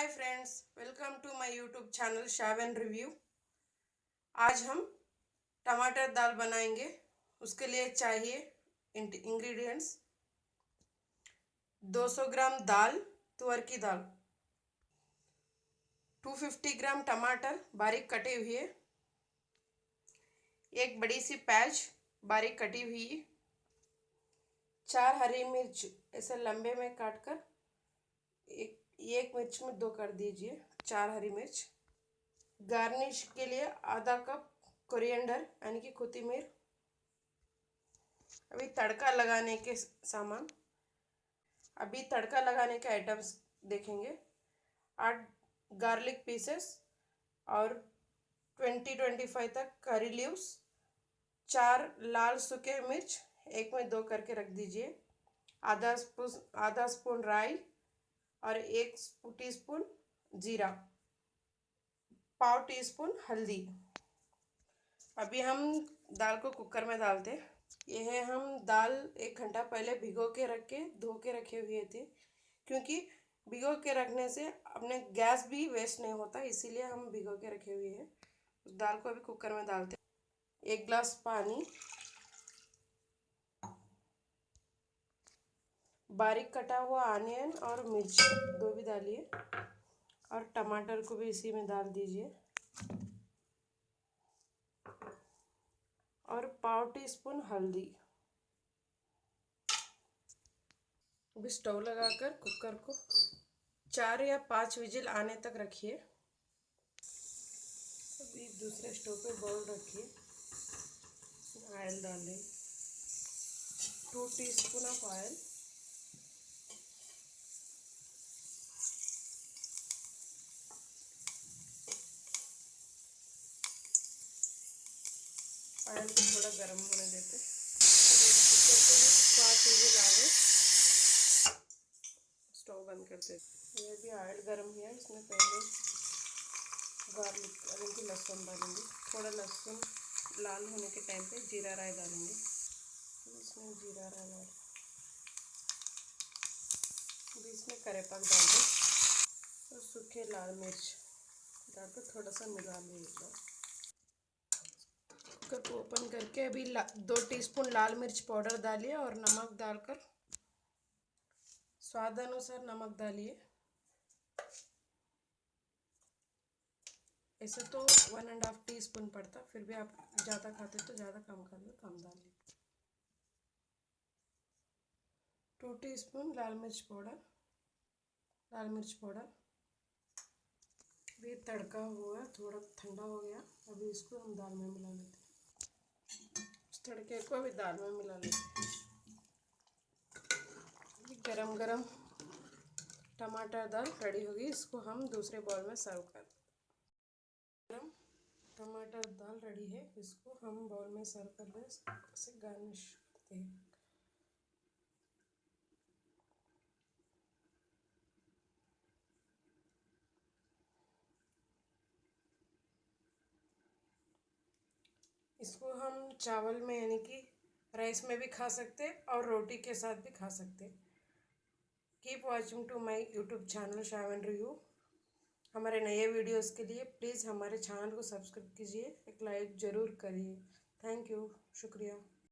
Hi friends, welcome to my YouTube channel Shawan review. आज हम टमाटर दाल बनाएंगे। उसके लिए चाहिए इंग्रेडिएंट्स 200 ग्राम दाल, तुअर की दाल, 250 ग्राम टमाटर बारीक कटे हुए, एक बड़ी सी प्याज बारीक कटी हुई, 4 हरी मिर्च ऐसे लंबे में काटकर एक मिर्च में 2 कर दीजिए, 4 हरी मिर्च। गार्निश के लिए आधा कप कोरिएंडर यानी कि कोथिमीर। अभी तड़का लगाने के सामान, अभी तड़का लगाने के आइटम्स देखेंगे। 8 गार्लिक पीसेस और 20-25 तक करी लीव्स, 4 लाल सूखे मिर्च एक में 2 करके रख दीजिए, आधा स्पून राई और 1 टीस्पून जीरा, पाव टीस्पून हल्दी। अभी हम दाल को कुकर में डालते। यह है, हम दाल 1 घंटा पहले भिगो के रख के धो के रखे हुए थे, क्योंकि भिगो के रखने से अपने गैस भी वेस्ट नहीं होता, इसीलिए हम भिगो के रखे हुए हैं। उस दाल को अभी कुकर में डालते। 1 गिलास पानी, बारीक कटा हुआ ऑनियन और मिर्च 2 भी डालिए, और टमाटर को भी इसी में डाल दीजिए, और पाव टीस्पून हल्दी। अभी स्टोव लगाकर कुकर को 4 या 5 विजिल आने तक रखिए। अभी दूसरे स्टोव पे बाउल रखिए, ऑयल डाल दें, 2 टीस्पून ऑफ ऑयल, ऑयल को थोड़ा गर्म होने देते। कुकर को भी 5 विजिल आ गए, स्टोव बंद करते। ये भी ऑयल गर्म हुआ है, इसमें पहले गार्लिक यानी कि लहसुन डालेंगे। थोड़ा लहसुन लाल होने के टाइम पे जीरा राई डालेंगे। इसमें जीरा राई डाल, अभी इसमें करेपाक डाल दें और सूखे लाल मिर्च डालकर थोड़ा सा मिला लें एक बार। कुकर को ओपन करके अभी 2 टीस्पून लाल मिर्च पाउडर डालिए और नमक डालकर स्वाद अनुसार नमक डालिए। ऐसे तो 1.5 टीस्पून पड़ता, फिर भी आप ज़्यादा खाते तो ज़्यादा, कम खाते तो कम डालिए। 2 टीस्पून लाल मिर्च पाउडर। भी तड़का हुआ, थोड़ा ठंडा हो गया, अभी इसको हम दाल में मिला लेते हैं। इस तड़के को अभी दाल में मिला लेते हैं। गरम गरम टमाटर दाल रेडी होगी, इसको हम दूसरे बाउल में सर्व कर। गरम टमाटर दाल रेडी है, इसको हम बाउल में सर्व कर दें, इसे गार्निश करते हैं। इसको हम चावल में यानी कि राइस में भी खा सकते और रोटी के साथ भी खा सकते। Keep watching to my YouTube channel Shawan review. हमारे नए वीडियोस के लिए प्लीज़ हमारे चैनल को सब्सक्राइब कीजिए, एक लाइक ज़रूर करिए। थैंक यू, शुक्रिया।